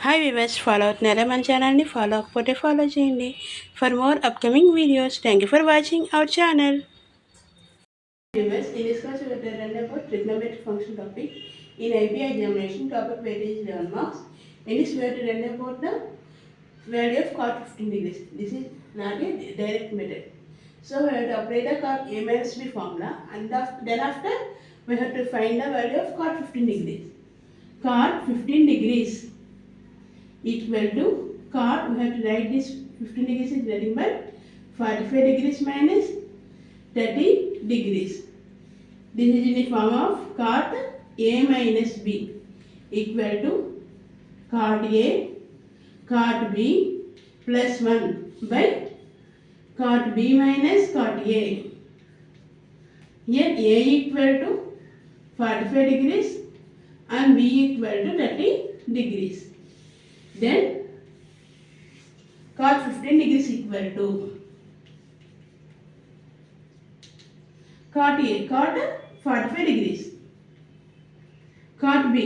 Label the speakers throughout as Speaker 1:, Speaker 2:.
Speaker 1: Hi viewers, follow అవుతున్నారా మన ఛానల్ని? ఫాలో అవ్వకపోతే ఫాలో చేయండి. For more upcoming videos, thank you for watching our channel. Viewers, in this class we will learn about trigonometric function topic in IPI examination. Topic weightage 11 marks. In this we have to learn about the value of cot 15 degrees. This is not a direct method. So we have to apply the cot A minus B formula, and then after we have to find the value of cot 15 degrees. Cot 15 degrees equal to cot, we have to write this 15 degrees is nothing but 45 degrees minus 30 degrees. This is in the form of cot A minus B equal to cot A cot B plus 1 by cot B minus cot A. Here A equal to 45 degrees and B equal to 30 degrees. Then cot 15 degrees equal to cot A, cot 45 degrees, cot B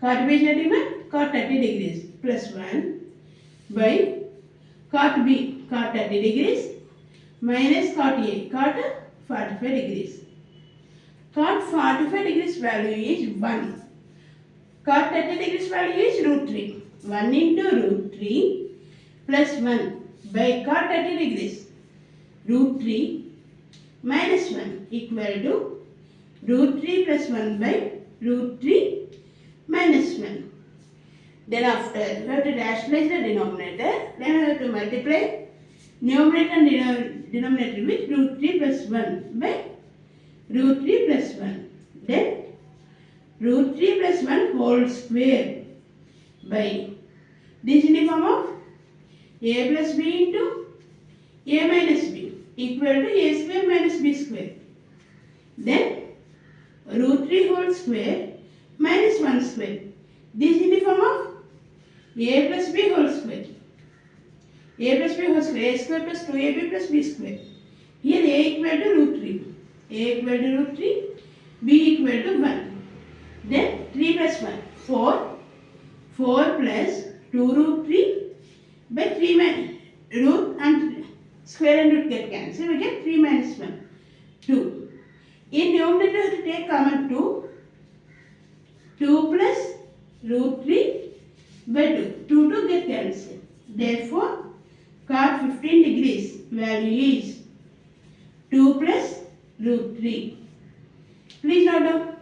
Speaker 1: is nothing but cot 30 degrees plus 1 by cot B, cot 30 degrees minus cot A, cot 45 degrees. Cot 45 degrees value is 1. Cot 30 degrees value is root 3. 1 into root 3 plus 1 by cot 30 degrees root 3 minus 1 equal to root 3 plus 1 by root 3 minus 1. Then after we have to rationalize the denominator. Then we have to multiply numerator and denominator with root 3 plus 1 by root 3 plus 1. Then root 3 plus 1 whole square by this in the form of a plus b into a minus b equal to a square minus b square. Then root 3 whole square minus 1 square. This in the form of a plus b whole square. A plus b whole square, a square plus 2ab plus b square. Here a equal to root 3. A equal to root 3, b equal to 1. Then 3 plus 1, 4. 4 plus 2 root 3 by 3 minus root and square and root get cancelled. We get 3 minus 1, 2. In numerator we have to take common 2. 2 plus root 3 by 2. 2 get cancelled. Therefore, cot 15 degrees value is 2 plus root 3. Please note down.